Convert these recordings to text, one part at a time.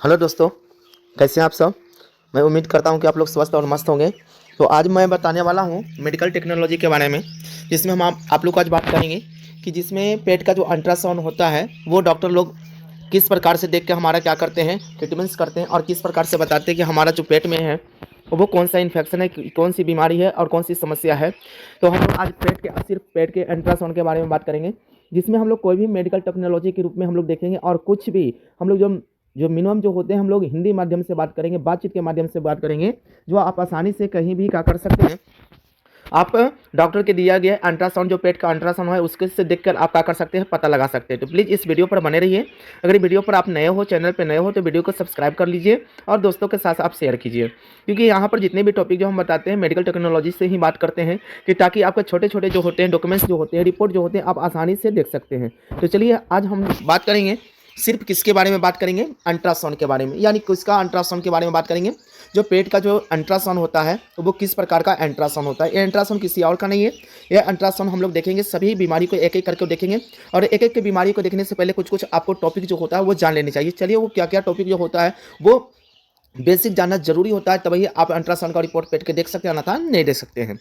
Hello दोस्तों, कैसे हैं आप सब। मैं उम्मीद करता हूं कि आप लोग स्वस्थ और मस्त होंगे। तो आज मैं बताने वाला हूं मेडिकल टेक्नोलॉजी के बारे में, जिसमें हम आप लोग को आज बात करेंगे कि जिसमें पेट का जो अल्ट्रासाउंड होता है वो डॉक्टर लोग किस प्रकार से देख के हमारा क्या करते हैं, ट्रीटमेंट्स करते हैं और किस प्रकार से बताते हैं कि हमारा जो पेट में है वो कौन सा इन्फेक्शन है, कौन सी बीमारी है और कौन सी समस्या है। तो हम लोग आज सिर्फ पेट के अल्ट्रासाउंड के बारे में बात करेंगे, जिसमें हम लोग कोई भी मेडिकल टेक्नोलॉजी के रूप में हम लोग देखेंगे और कुछ भी हम लोग जो जो मिनिमम जो होते हैं हम लोग हिंदी माध्यम से बात करेंगे, बातचीत के माध्यम से बात करेंगे, जो आप आसानी से कहीं भी क्या कर सकते हैं। आप डॉक्टर के दिया गया अल्ट्रासाउंड, जो पेट का अल्ट्रासाउंड है उसके से देखकर आप क्या कर सकते हैं, पता लगा सकते हैं। तो प्लीज़ इस वीडियो पर बने रहिए। अगर वीडियो पर आप नए हो, चैनल पर नए हो, तो वीडियो को सब्सक्राइब कर लीजिए और दोस्तों के साथ आप शेयर कीजिए, क्योंकि यहाँ पर जितने भी टॉपिक जो हम बताते हैं मेडिकल टेक्नोलॉजी से ही बात करते हैं, कि ताकि आपके छोटे छोटे जो होते हैं डॉक्यूमेंट्स जो होते हैं, रिपोर्ट जो होते हैं, आप आसानी से देख सकते हैं। तो चलिए आज हम बात करेंगे, सिर्फ किसके बारे में बात करेंगे, अल्ट्रासाउंड के बारे में, यानी किसका अल्ट्रासाउंड के बारे में बात करेंगे। जो पेट का जो अल्ट्रासाउंड होता है तो वो किस प्रकार का अल्ट्रासाउंड होता है। ये अल्ट्रासाउंड किसी और का नहीं है। ये अल्ट्रासाउंड हम लोग देखेंगे, सभी बीमारी को एक एक करके देखेंगे, और एक एक बीमारी को देखने से पहले कुछ कुछ आपको टॉपिक जो होता है वो जान लेनी चाहिए। चलिए वो क्या क्या टॉपिक जो होता है वो बेसिक जानना जरूरी होता है, तभी आप अल्ट्रासाउंड का रिपोर्ट पेट के देख सकते हैं, अन्यथा नहीं देख सकते हैं।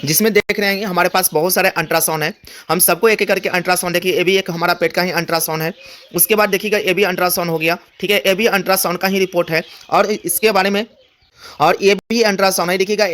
जिसमें देख रहे हैं हमारे पास बहुत सारे अल्ट्रासाउंड है। हम सबको एक एक करके अल्ट्रासाउंड देखिए, ये भी एक हमारा पेट का ही अल्ट्रासाउंड है। उसके बाद देखिएगा ये भी अल्ट्रासाउंड हो गया, ठीक है, ये भी अल्ट्रासाउंड का ही रिपोर्ट है। और इसके बारे में, और ये भी अल्ट्रासाउंड है, देखिएगा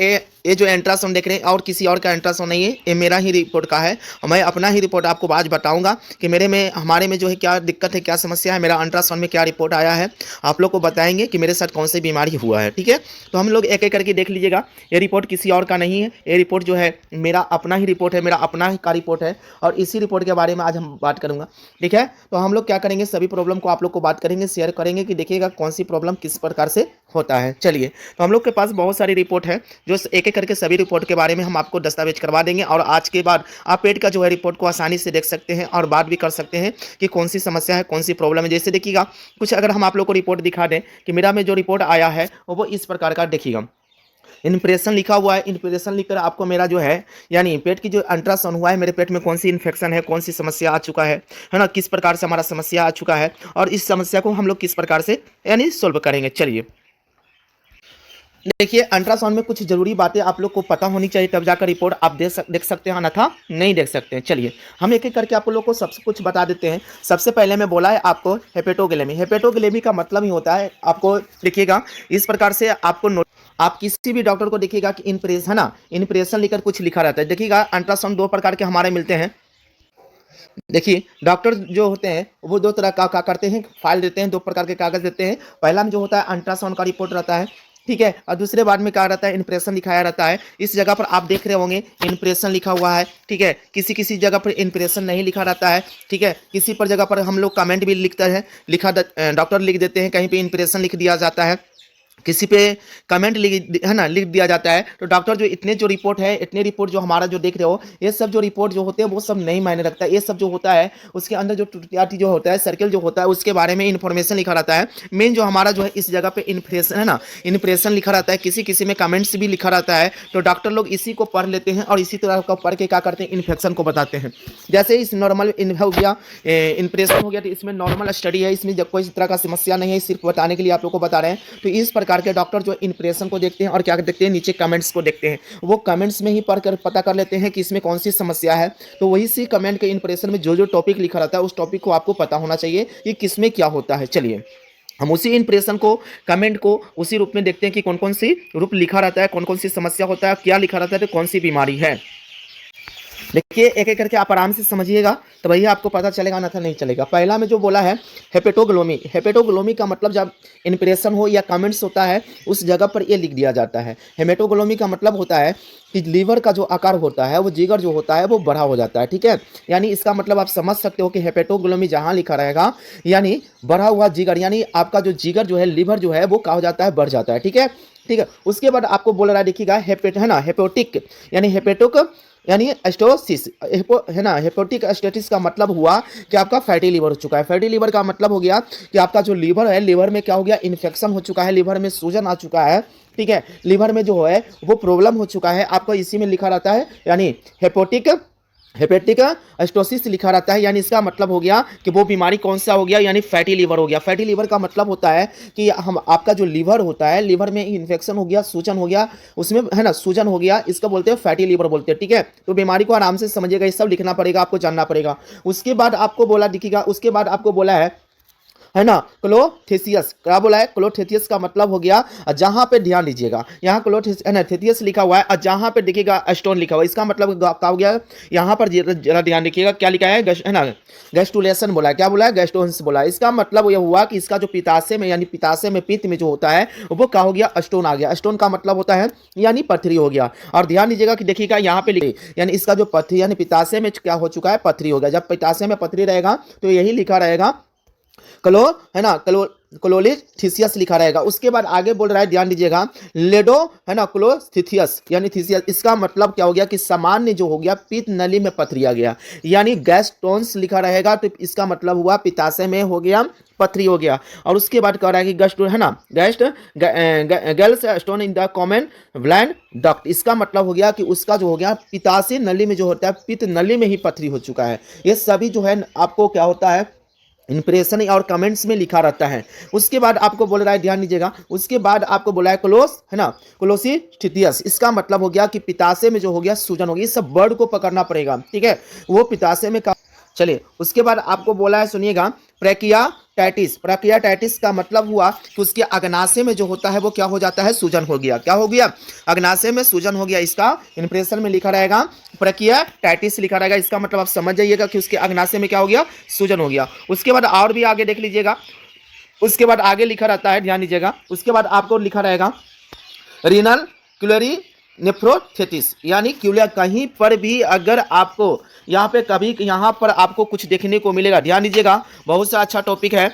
ये जो अल्ट्रासाउंड देख रहे हैं और किसी और का अल्ट्रासाउंड नहीं है, ये मेरा ही रिपोर्ट का है। मैं अपना ही रिपोर्ट आपको आज बताऊंगा कि मेरे में हमारे में जो है क्या दिक्कत है, क्या समस्या है, मेरा अल्ट्रासाउंड में क्या रिपोर्ट आया है, आप लोग को बताएंगे कि मेरे साथ कौन सी बीमारी हुआ है। ठीक है, तो हम लोग एक एक करके देख लीजिएगा। ये रिपोर्ट किसी और का नहीं है, ये रिपोर्ट जो है मेरा अपना ही रिपोर्ट है, मेरा अपना ही का रिपोर्ट है, और इसी रिपोर्ट के बारे में आज हम बात करूंगा। ठीक है, तो हम लोग क्या करेंगे, सभी प्रॉब्लम को आप लोग को बात करेंगे, शेयर करेंगे कि देखिएगा कौन सी प्रॉब्लम किस प्रकार से होता है। चलिए, तो हम लोग के पास बहुत सारी रिपोर्ट है, जो एक एक करके सभी रिपोर्ट के बारे में हम आपको दस्तावेज करवा देंगे, और आज के बाद आप पेट का जो है रिपोर्ट को आसानी से देख सकते हैं और बात भी कर सकते हैं कि कौन सी समस्या है, कौन सी प्रॉब्लम है। जैसे देखिएगा, कुछ अगर हम आप लोग को रिपोर्ट दिखा दें कि मेरा में जो रिपोर्ट आया है वो इस प्रकार का देखिएगा, इंप्रेशन लिखा हुआ है। इंप्रेशन लिखकर आपको मेरा जो है, यानी पेट की जो अल्ट्रासाउंड हुआ है, मेरे पेट में कौन सी इन्फेक्शन है, कौन सी समस्या आ चुका है ना, किस प्रकार से हमारा समस्या आ चुका है, और इस समस्या को हम लोग किस प्रकार से यानी सोल्व करेंगे। चलिए देखिए, अल्ट्रासाउंड में कुछ जरूरी बातें आप लोग को पता होनी चाहिए, तब जाकर रिपोर्ट आप देख सकते हैं, अन्यथा नहीं देख सकते हैं। चलिए हम एक एक करके आप लोग को सब कुछ बता देते हैं। सबसे पहले मैं बोला है आपको हेपेटोग्लेमी। हेपेटोग्लेमी का मतलब ही होता है, आपको देखिएगा इस प्रकार से आपको आप किसी भी डॉक्टर को देखिएगा कि इंप्रेशन है ना, इंप्रेशन लिखकर कुछ लिखा रहता है। देखिएगा अल्ट्रासाउंड दो प्रकार के हमारे मिलते हैं। देखिए, डॉक्टर जो होते हैं वो दो तरह का करते हैं, फाइल देते हैं, दो प्रकार के कागज देते हैं। पहला में जो होता है अल्ट्रासाउंड का रिपोर्ट रहता है, ठीक है, और दूसरे बाद में क्या रहता है, इंप्रेशन दिखाया रहता है। इस जगह पर आप देख रहे होंगे इंप्रेशन लिखा हुआ है, ठीक है, किसी किसी जगह पर इंप्रेशन नहीं लिखा रहता है, ठीक है, किसी पर जगह पर हम लोग कमेंट भी लिखते हैं, डॉक्टर लिख देते हैं, कहीं पे इंप्रेशन लिख दिया जाता है, किसी पे कमेंट लिख है ना, लिख दिया जाता है। तो डॉक्टर जो इतने जो रिपोर्ट है, इतने रिपोर्ट जो हमारा जो देख रहे हो, ये सब जो रिपोर्ट जो होते हैं वो सब नहीं मायने रखता है। ये सब जो होता है उसके अंदर जो टुटियाटी जो होता है, सर्कल जो होता है, उसके बारे में इंफॉर्मेशन लिखा रहता है। मेन जो हमारा जो है इस जगह पे इन्फ्रेशन है ना, इंप्रेशन लिखा रहता है, किसी किसी में कमेंट्स भी लिखा रहता है। तो डॉक्टर लोग इसी को पढ़ लेते हैं और इसी तरह का पढ़ के क्या करते हैं, इन्फेक्शन को बताते हैं। जैसे इस नॉर्मल हो गया, इंप्रेशन हो गया, तो इसमें नॉर्मल स्टडी है, इसमें जब कोई इस तरह का समस्या नहीं है, सिर्फ बताने के लिए आप लोग को बता रहे हैं। तो इस प्रकार के डॉक्टर जो इंप्रेशन को देखते हैं और क्या देखते हैं, नीचे कमेंट्स को देखते हैं। वो कमेंट्स में ही पढ़कर पता कर लेते हैं कि इसमें कौन सी समस्या है। तो वही सी कमेंट के इंप्रेशन में जो जो टॉपिक लिखा रहता है, उस टॉपिक को आपको पता होना चाहिए कि किसमें क्या होता है। चलिए हम उसी इंप्रेशन को, कमेंट को उसी रूप में देखते हैं कि कौन कौन सी रूप लिखा रहता है, कौन कौन सी समस्या होता है, क्या लिखा रहता है, तो कौन सी बीमारी है। देखिए एक एक करके आप आराम से समझिएगा, तो भैया आपको पता चलेगा, ना था नहीं चलेगा। पहला में जो बोला है हेपेटोग्लोमी। हेपेटोग्लोमी का मतलब जब इंप्रेशन हो या कमेंट्स होता है उस जगह पर ये लिख दिया जाता है। हेमेटोग्लोमी का मतलब होता है कि लीवर का जो आकार होता है, वो जिगर जो होता है वो बड़ा हो जाता है, ठीक है। यानी इसका मतलब आप समझ सकते हो कि हेपेटोग्लोमी जहाँ लिखा रहेगा, यानी बढ़ा हुआ जिगर, यानी आपका जो जिगर जो है, लीवर जो है वो क्या हो जाता है, बढ़ जाता है, ठीक है। ठीक है, उसके बाद आपको बोल रहा है, देखिएगा हेपेट है ना, हेपेटिक यानी हेपेटोक यानी एस्टोसिस है ना, हेपेटिक स्टेटिस का मतलब हुआ कि आपका फैटी लीवर हो चुका है। फैटी लीवर का मतलब हो गया कि आपका जो लीवर है, लीवर में क्या हो गया, इन्फेक्शन हो चुका है, लीवर में सूजन आ चुका है, ठीक है, लीवर में जो है वो प्रॉब्लम हो चुका है। आपको इसी में लिखा रहता है, यानी हेपेटिक हेपेटिक स्टोसिस लिखा रहता है, यानी इसका मतलब हो गया कि वो बीमारी कौन सा हो गया, यानी फैटी लीवर हो गया। फैटी लीवर का मतलब होता है कि हम आपका जो लीवर होता है, लीवर में इन्फेक्शन हो गया, सूजन हो गया, उसमें है ना, सूजन हो गया, इसका बोलते हैं फैटी लीवर बोलते हैं। ठीक है, तो बीमारी को आराम से समझिएगा, ये सब लिखना पड़ेगा, आपको जानना पड़ेगा। उसके बाद आपको बोला दिखेगा, उसके बाद आपको बोला है ना, क्लोथेसियस। क्या बोला है? क्लोथेसियस का मतलब हो गया, जहां पे ध्यान दीजिएगा, यहाँ क्लोथेसियस लिखा हुआ है और जहां पे देखिएगा स्टोन लिखा हुआ है, इसका मतलब क्या हो गया? यहाँ पर जरा ध्यान देखिएगा, क्या लिखा है? है ना, गैस्ट्रुलेशन बोला है। क्या बोला है? गैस्ट्रोन्स बोला है। इसका मतलब यह हुआ कि इसका जो पित्ताशय में, यानी पित्ताशय में, पित्त में जो होता है वो क्या हो गया? स्टोन आ गया। स्टोन का मतलब होता है यानी पथरी हो गया। और ध्यान दीजिएगा कि देखिएगा यहाँ पे लिखे, यानी इसका जो पथरी, यानी पित्ताशय में क्या हो चुका है? पथरी हो गया। जब पित्ताशय में पथरी रहेगा तो यही लिखा रहेगा क्लो, है ना, क्लोलिथिसियस लिखा रहेगा। उसके बाद आगे बोल रहा है, ध्यान दीजिएगा, लेडो, है ना, क्लोथिथियस यानी थिसियस। इसका मतलब क्या हो गया कि सामान्य जो हो गया पित्त नली में पथरी आ गया, यानी गैस्ट्रोन्स लिखा रहेगा तो इसका मतलब हुआ पित्ताशय में हो गया पथरी हो गया। और उसके बाद कह रहा है कि गैस्ट, है ना, galls stone in the common bland duct. इसका मतलब हो गया कि उसका जो हो गया पित्ताशय नली में जो होता है, पित्त नली में ही पथरी हो चुका है। ये सभी जो है आपको क्या होता है, इंप्रेशन और कमेंट्स में लिखा रहता है। उसके बाद आपको बोल रहा है, ध्यान दीजिएगा, उसके बाद आपको बोला है क्लोस, है ना, क्लोसिथिसियस। इसका मतलब हो गया कि पित्ताशय में जो हो गया सूजन हो गई। इस सब वर्ड को पकड़ना पड़ेगा, ठीक है, वो पित्ताशय में। चलिए, उसके बाद आपको बोला है, सुनिएगा, प्रेकियाटाइटिस। प्रेकियाटाइटिस का मतलब हुआ कि उसके अग्नाशय में जो होता है वो क्या हो जाता है? सूजन हो गया। क्या हो गया? अग्नाशय में सूजन हो गया। इसका इंप्रेशन में लिखा रहेगा प्रेकियाटाइटिस लिखा रहेगा। इसका मतलब आप समझ जाइएगा कि उसके अग्नाशय में क्या हो गया? सूजन हो गया। उसके बाद और भी आगे देख लीजिएगा, उसके बाद आगे लिखा रहता है, ध्यान दीजिएगा, उसके बाद आपको लिखा रहेगा रीनल क्यूलरी नेफ्रोथिसिस, यानी क्यूलिया। कहीं पर भी अगर आपको यहाँ पे कभी यहाँ पर आपको कुछ देखने को मिलेगा, ध्यान दीजिएगा, बहुत सा अच्छा टॉपिक है।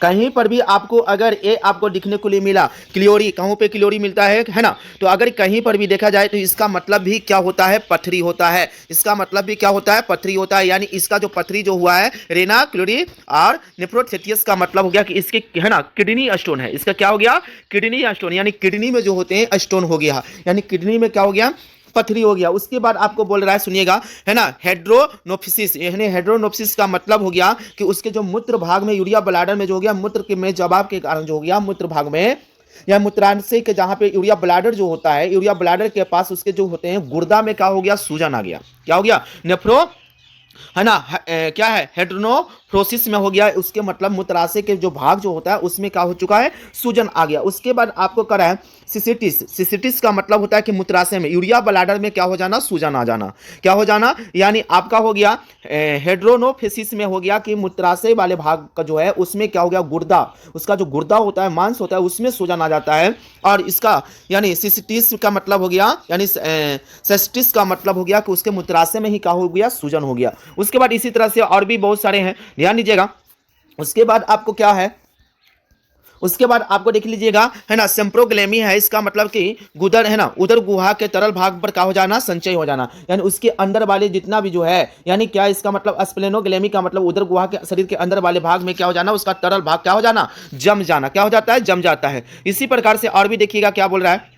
कहीं पर भी आपको अगर ये आपको दिखने को लिए मिला क्लियोरी, कहीं पे क्लियोरी मिलता है ना, तो अगर कहीं पर भी देखा जाए तो इसका मतलब भी क्या होता है? पथरी होता है। इसका मतलब भी क्या होता है? पथरी होता है। यानी इसका जो पथरी जो हुआ है रेना क्लियोरी और नेफ्रोथिसिस का मतलब हो गया कि इसके, है ना, किडनी स्टोन है। इसका क्या हो गया? किडनी स्टोन, यानी किडनी में जो होते हैं स्टोन हो गया, यानी किडनी में क्या हो गया? पथरी हो गया। उसके बाद आपको बोल रहा है, सुनिएगा, है ना, हेड्रोनोफिसिस। यानी हेड्रोनोफिसिस का मतलब हो गया कि उसके जो मूत्र भाग में, यूरिया ब्लैडर में जो हो गया, मूत्र के में जवाब के कारण जो हो गया मूत्र भाग में या मूत्राशय के जहां पे यूरिया ब्लैडर जो होता है, यूरिया ब्लैडर के पास उसके जो होते हैं गुर्दा में क्या हो गया? सूजन आ गया। क्या हो गया? नेफ्रो, है ना, क्या है? हेड्रोनोफ्रोसिस में हो गया। उसके मतलब मूत्राशय के जो भाग जो होता है उसमें क्या हो चुका है? सूजन आ गया। उसके बाद आपको करा है सिसिटिस। सिसिटिस का मतलब होता है कि मूत्राशय में, यूरिया ब्लैडर में क्या हो जाना? सूजन आ जाना। क्या हो जाना? यानी आपका हो गया हेड्रोनोफिसिस में हो गया कि मूत्राशय वाले भाग का जो है उसमें क्या हो गया? गुर्दा, उसका जो गुर्दा होता है, मांस होता है, उसमें सूजन आ जाता है। और इसका यानी सिसिटिस का मतलब हो गया, यानी सेस्टिस का मतलब हो गया कि उसके मूत्राशय में ही क्या हो गया? सूजन हो गया। उसके बाद इसी तरह से और भी बहुत सारे हैं, ध्यान दीजिएगा। उसके बाद आपको क्या है? उसके बाद आपको देख लीजिएगा, है ना, सेम्प्रोग्लेमी है। इसका मतलब कि गुदर, है ना, उदर गुहा के तरल भाग पर क्या हो जाना? संचय हो जाना, यानी उसके अंदर वाले जितना भी जो है, यानी क्या इसका मतलब? स्प्लेनोग्लेमी का मतलब उदर गुहा के शरीर के अंदर वाले भाग में क्या हो जाना? उसका तरल भाग क्या हो जाना? जम जाना। क्या हो जाता है? जम जाता है। इसी प्रकार से और भी देखिएगा क्या बोल रहा है।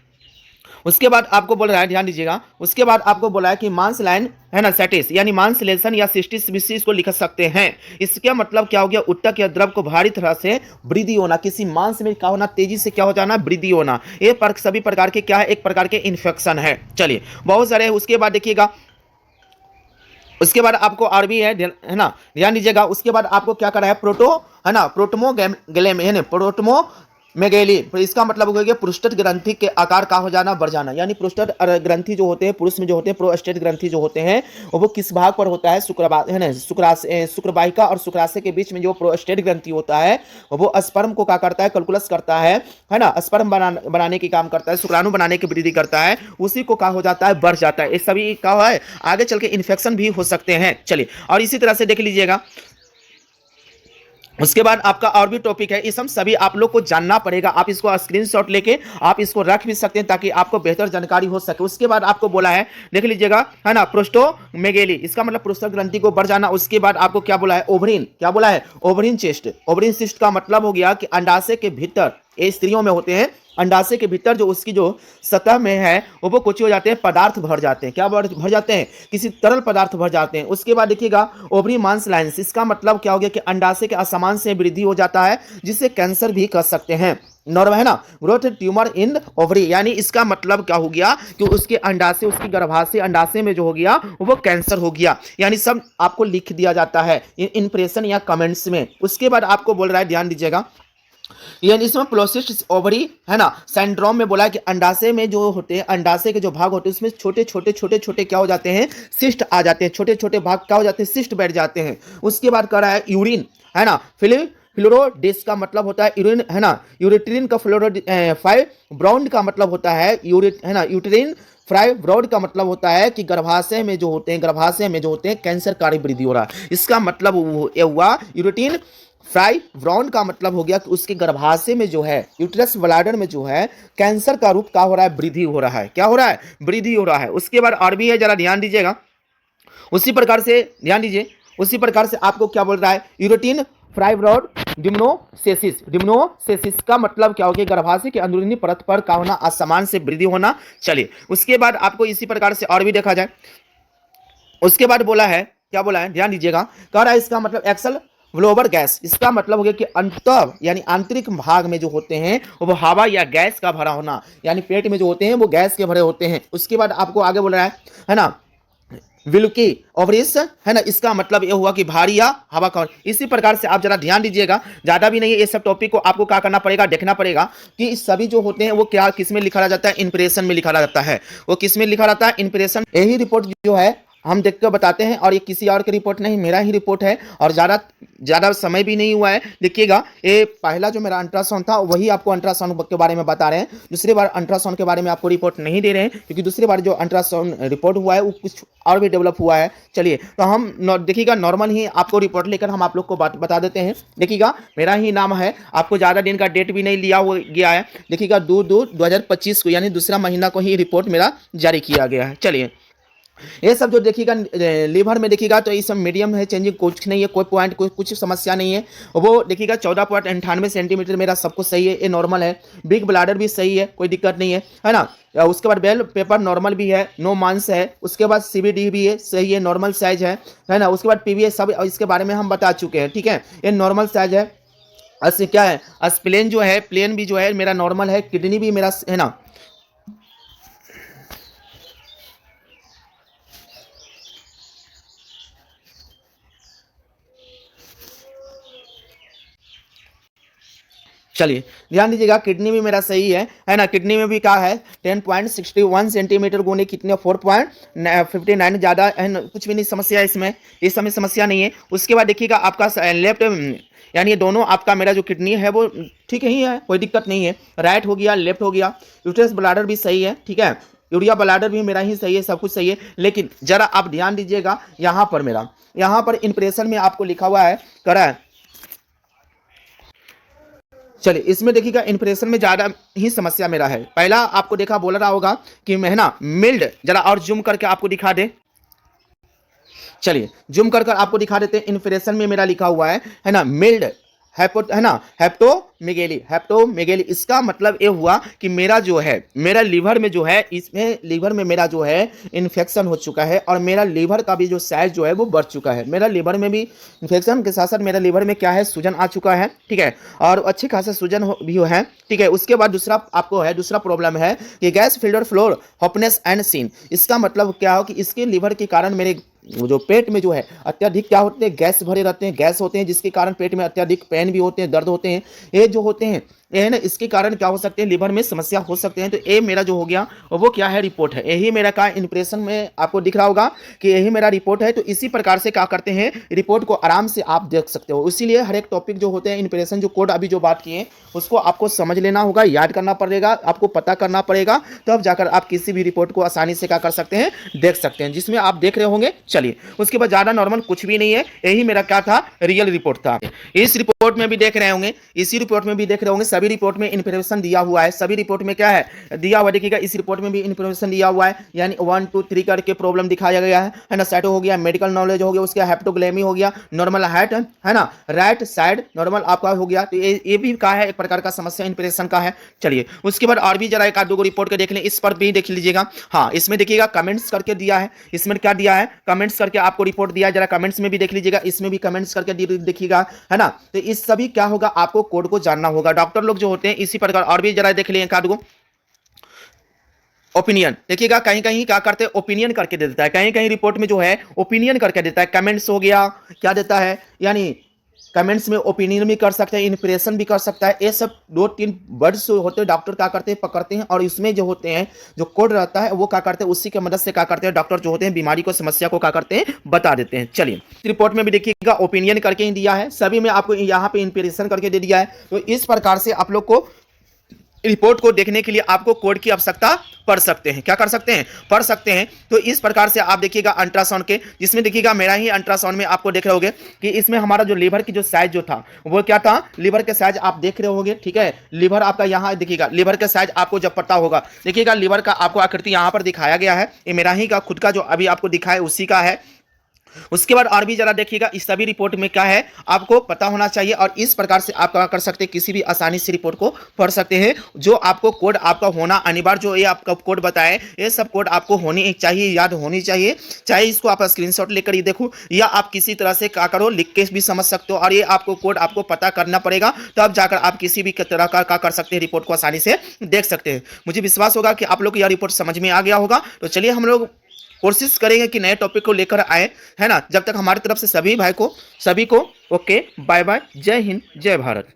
उसके बाद आपको बोल रहा है, ध्यान दीजिएगा, उसके बाद आपको बोला है कि मांस लाइन, है ना, सेटिस, यानी मांस लेशन या सिस्टिस भी इसको लिख सकते हैं। इसका मतलब क्या हो गया? उत्तक या द्रव को भारी तरह से वृद्धि होना, किसी मांस में क्या होना? तेजी से क्या हो जाना? वृद्धि होना। ये सभी प्रकार के क्या है? एक प्रकार के इन्फेक्शन है। चलिए, बहुत सारे। उसके बाद देखिएगा, उसके बाद आपको और भी है ना, ध्यान दीजिएगा। उसके बाद आपको क्या करा है? प्रोटो, है ना, प्रोटोमोगेलेम, है ना, प्रोटोमो मेगेली। इसका मतलब हो गया प्रोस्टेट ग्रंथि के आकार का हो जाना? बढ़ जाना। यानी प्रोस्टेट ग्रंथि जो होते हैं पुरुष में जो होते हैं, प्रोस्टेट ग्रंथि जो होते हैं वो किस भाग पर होता है? है ना, शुक्रवाहिका और शुक्राशय के बीच में जो प्रोस्टेट ग्रंथि होता है वो स्पर्म को क्या करता है? कैलकुलस करता है ना, स्पर्म बनाने की काम करता है, शुक्राणु बनाने की वृद्धि करता है, उसी को क्या हो जाता है? बढ़ जाता है। ये सभी क्या है? आगे चल के इन्फेक्शन भी हो सकते हैं। चलिए, और इसी तरह से देख लीजिएगा। उसके बाद आपका और भी टॉपिक है, इस हम सभी आप लोग को जानना पड़ेगा। आप इसको स्क्रीनशॉट लेके आप इसको रख भी सकते हैं ताकि आपको बेहतर जानकारी हो सके। उसके बाद आपको बोला है, देख लीजिएगा, है ना, प्रोस्टोमेगेली। इसका मतलब प्रोस्टेट ग्रंथि को बढ़ जाना। उसके बाद आपको क्या बोला है? ओवरीन। क्या बोला है? Ovarian cyst. ओवरीन सिस्ट का मतलब हो गया कि अंडाशय के भीतर, ये स्त्रियों में होते हैं, अंडाशय के भीतर जो उसकी जो सतह में है वो कुछ हो जाते हैं, पदार्थ भर जाते हैं। क्या भर जाते हैं? किसी तरल पदार्थ भर जाते हैं। उसके बाद देखिएगा ओवरी मांस लाइन्स, इसका मतलब क्या हो गया कि अंडाशय के असमान से वृद्धि हो जाता है, जिससे कैंसर भी कर सकते हैं। नॉर्मल है ना, ग्रोथ ट्यूमर इन ओवरी, यानी इसका मतलब क्या हो गया कि उसके अंडाशय, उसकी गर्भाशय अंडाशय में जो हो गया वो कैंसर हो गया। यानी सब आपको लिख दिया जाता है इंप्रेशन या कमेंट्स में। उसके बाद आपको बोल रहा है, ध्यान दीजिएगा, यानी इसमें प्लोसिस्ट ओवरी है ना सिंड्रोम में बोला है कि अंडाशय में जो होते हैं, अंडाशय के जो भाग होते हैं उसमें छोटे छोटे क्या हो जाते हैं, सिस्ट आ जाते हैं। छोटे छोटे भाग क्या हो जाते हैं, सिस्ट बैठ जाते हैं। उसके बाद कह रहा है यूरिन है ना, फ्लोरोडिस का मतलब होता है यूरिन है ना, यूरेट्रिन का फाइब्रोड का मतलब होता है है ना, यूटेरिन फाइब्रोड का मतलब होता है कि गर्भाशय में जो होते हैं कैंसर कारी वृद्धि हो रहा है। इसका मतलब ये हुआ यूरेटिन फाइब्रोड का मतलब हो गया कि उसके गर्भाशय में जो है, यूट्रस ब्लैडर में जो है कैंसर का रूप क्या हो रहा है, वृद्धि हो रहा है। क्या हो रहा है? वृद्धि हो रहा है। उसके बाद और भी है, जरा ध्यान दीजिएगा। उसी प्रकार से ध्यान दीजिए, उसी प्रकार से आपको क्या बोल रहा है, यूरेटिन फाइब्रोड डिम्नोसेसिस का मतलब क्या हो गया, गर्भाशय के अंदरूनी परत पर क्या होना, असमान से वृद्धि होना। चलिए उसके बाद आपको इसी प्रकार से और भी देखा जाए। उसके बाद बोला है, क्या बोला है, ध्यान दीजिएगा, कह रहा है इसका मतलब एक्सल ग्लोबर गैस, इसका मतलब हो गया कि अंतर यानी आंतरिक भाग में जो होते हैं वो हवा या गैस का भरा होना, यानी पेट में जो होते हैं वो गैस के भरे होते हैं। उसके बाद आपको आगे बोल रहा है ना, विल्की ओवरिस है ना, इसका मतलब ये हुआ कि भारी या हवा का। इसी प्रकार से आप जरा ध्यान दीजिएगा, ज्यादा भी नहीं है, ये सब टॉपिक को आपको क्या करना पड़ेगा, देखना पड़ेगा कि इस सभी जो होते हैं वो क्या किस में लिखा जाता है, इंप्रेशन में लिखा जाता है। वो किस में लिखा जाता है, इंप्रेशन। यही रिपोर्ट जो है हम देख कर बताते हैं, और ये किसी और की रिपोर्ट नहीं, मेरा ही रिपोर्ट है, और ज़्यादा समय भी नहीं हुआ है। देखिएगा, ये पहला जो मेरा अल्ट्रासाउंड था वही आपको अल्ट्रासाउंड के बारे में बता रहे हैं। दूसरी बार अल्ट्रासाउंड के बारे में आपको रिपोर्ट नहीं दे रहे हैं, क्योंकि दूसरी बार जो अल्ट्रासाउंड रिपोर्ट हुआ है वो कुछ और भी डेवलप हुआ है। चलिए, तो हम देखिएगा नॉर्मल ही आपको रिपोर्ट लेकर हम आप लोग को बता देते हैं। देखिएगा, मेरा ही नाम है, आपको ज़्यादा दिन का डेट भी नहीं लिया हुआ गया है। देखिएगा 2/2/2025 को, यानी दूसरा महीना को ही रिपोर्ट मेरा जारी किया गया है। चलिए, ये सब जो देखिएगा लीवर में देखिएगा तो ये सब मीडियम है, चेंजिंग कुछ नहीं है, कोई पॉइंट कुछ समस्या नहीं है। वो देखिएगा 14.98 सेंटीमीटर मेरा सब कुछ सही है, ये नॉर्मल है। बिग ब्लाडर भी सही है, कोई दिक्कत नहीं है ना। उसके बाद बेल पेपर नॉर्मल भी है, नो मांस है। उसके बाद सीबीडी भी है, सही है, नॉर्मल साइज है ना। उसके बाद पीवीए सब इसके बारे में हम बता चुके हैं, ठीक है, ये नॉर्मल साइज है। ऐसे क्या है, स्प्लेन जो है, प्लेन भी जो है मेरा नॉर्मल है, किडनी भी मेरा है ना। चलिए ध्यान दीजिएगा, किडनी भी मेरा सही है ना। किडनी में भी क्या है, 10.61 सेंटीमीटर गुने कितने 4.59, ज़्यादा है ना, कुछ भी नहीं समस्या है इसमें, इस समय समस्या नहीं है। उसके बाद देखिएगा आपका लेफ्ट यानी ये दोनों आपका मेरा जो किडनी है वो ठीक ही है, कोई दिक्कत नहीं है। राइट हो गया, लेफ्ट हो गया। यूट्रस ब्लाडर भी सही है, ठीक है। यूरिया ब्लाडर भी मेरा ही सही है, सब कुछ सही है। लेकिन जरा आप ध्यान दीजिएगा, यहाँ पर इंप्रेशन में आपको लिखा हुआ है, करा है। चलिए, इसमें देखिएगा इंप्रेशन में ज़्यादा ही समस्या मेरा है। पहला आपको देखा बोल रहा होगा कि मैं ना मिल्ड, जरा और जूम करके आपको दिखा दे। चलिए जूम कर आपको दिखा देते हैं। इंप्रेशन में मेरा लिखा हुआ है ना, मिल्ड है ना, हेप्टोमेगेली। इसका मतलब ये हुआ कि मेरा जो है, मेरा लीवर में जो है, इसमें लीवर में मेरा जो है इन्फेक्शन हो चुका है, और मेरा लीवर का भी जो साइज जो है वो बढ़ चुका है। मेरा लीवर में भी इन्फेक्शन के साथ साथ मेरा लीवर में क्या है, सूजन आ चुका है, ठीक है, और अच्छी खासा सूजन भी है, ठीक है। उसके बाद दूसरा प्रॉब्लम है कि गैस फिल्टर फ्लोर हॉपनेस एंड सीन। इसका मतलब क्या हो कि इसके लीवर के कारण मेरे जो पेट में जो है अत्यधिक क्या होते हैं, गैस भरे रहते हैं, गैस होते हैं, जिसके कारण पेट में अत्यधिक पेन भी होते हैं, दर्द होते हैं। ये जो होते हैं ये है ना, इसके कारण क्या हो सकते हैं, लीवर में समस्या हो सकते हैं। तो ये मेरा जो हो गया वो क्या है, रिपोर्ट है। यही मेरा का इंप्रेशन में आपको दिख रहा होगा कि यही मेरा रिपोर्ट है। तो इसी प्रकार से क्या करते हैं, रिपोर्ट को आराम से आप देख सकते हो। इसीलिए हर एक टॉपिक जो होते हैं, इंप्रेशन जो कोड अभी जो बात किए उसको आपको समझ लेना होगा, याद करना पड़ेगा, आपको पता करना पड़ेगा, तब जाकर आप किसी भी रिपोर्ट को आसानी से क्या कर सकते हैं, देख सकते हैं, जिसमें आप देख रहे होंगे। चलिए, उसके बाद ज़्यादा नॉर्मल कुछ भी नहीं है, यही मेरा क्या था, रियल रिपोर्ट था। इस रिपोर्ट में भी देख रहे होंगे, इसी रिपोर्ट में भी देख रहे होंगे, सभी सभी रिपोर्ट में इन्फॉर्मेशन दिया हुआ है, सभी रिपोर्ट में क्या है दिया हुआ, देखिएगा इस रिपोर्ट में भी इन्फॉर्मेशन दिया हुआ है, यानी 1 2 3 करके प्रॉब्लम दिखाया गया है ना। साइटो हो गया, मेडिकल नॉलेज हो गया, उसके हेप्टोग्लेमी हो गया, नॉर्मल हाइट है ना, राइट साइड नॉर्मल आपका हो गया। तो ये भी का है एक प्रकार का समस्या इंप्रेशन का है। चलिए उसके बाद और भी जरा एक आध दो रिपोर्ट के देख लें, इस पर भी देख लीजिएगा। हाँ, इसमें देखिएगा कमेंट्स करके दिया है, इसमें क्या दिया है कमेंट्स करके आपको रिपोर्ट दिया है, जरा कमेंट्स में भी देख लीजिएगा, इसमें भी कमेंट्स करके देखिएगा, है ना। तो इस सभी क्या होगा आपको कोड को जानना होगा। डॉक्टर लोग जो होते हैं इसी प्रकार और भी जरा देख लिए एक ओपिनियन, देखिएगा कहीं कहीं क्या करते हैं ओपिनियन करके दे देता है, कहीं कहीं रिपोर्ट में जो है ओपिनियन करके देता है। कमेंट्स हो गया क्या देता है, यानी कमेंट्स में ओपिनियन भी कर सकते हैं, इंप्रेशन भी कर सकता है। ये सब 2-3 वर्ड्स होते हैं, डॉक्टर क्या करते हैं पकड़ते हैं और इसमें जो होते हैं जो कोड रहता है वो क्या करते हैं उसी की मदद से क्या करते हैं डॉक्टर जो होते हैं बीमारी को समस्या को क्या करते हैं बता देते हैं। चलिए रिपोर्ट में भी देखिएगा ओपिनियन करके ही दिया है, सभी में आपको यहाँ पे इंप्रेशन करके दे दिया है। तो इस प्रकार से आप लोग को रिपोर्ट को देखने के लिए आपको कोड की आवश्यकता पड़ सकते हैं, क्या कर सकते हैं पढ़ सकते हैं। तो इस प्रकार से आप देखिएगा अल्ट्रासाउंड के, जिसमें देखिएगा मेरा ही अल्ट्रासाउंड में आपको देख रहे होगे कि इसमें हमारा जो लीवर की जो साइज जो था वो क्या था, लीवर के साइज आप देख रहे होगे, ठीक है। लीवर आपका यहाँ देखिएगा, लीवर का साइज आपको जब पता होगा, देखिएगा लीवर का आपको आकृति यहाँ पर दिखाया गया है, ये मेरा ही का खुद का जो अभी आपको दिखाया उसी का है। उसके बाद और भी जरा देखिएगा इस सभी रिपोर्ट में क्या है आपको पता होना चाहिए, और इस प्रकार से आप क्या कर सकते हैं किसी भी आसानी से रिपोर्ट को पढ़ सकते हैं। जो आपको कोड आपका होना अनिवार्य, जो ये आपका कोड बताए ये सब कोड आपको होनी चाहिए, याद होनी चाहिए। चाहे इसको आप स्क्रीनशॉट लेकर ही देखो या आप किसी तरह से क्या करो लिख के भी समझ सकते हो, और ये आपको कोड आपको पता करना पड़ेगा, तब जाकर आप किसी भी तरह का क्या कर सकते हैं रिपोर्ट को आसानी से देख सकते हैं। मुझे विश्वास होगा कि आप लोग को यह रिपोर्ट समझ में आ गया होगा। तो चलिए हम लोग कोशिश करेंगे कि नए टॉपिक को लेकर आए, है ना। जब तक हमारी तरफ से सभी को ओके, बाय बाय, जय हिंद जय भारत।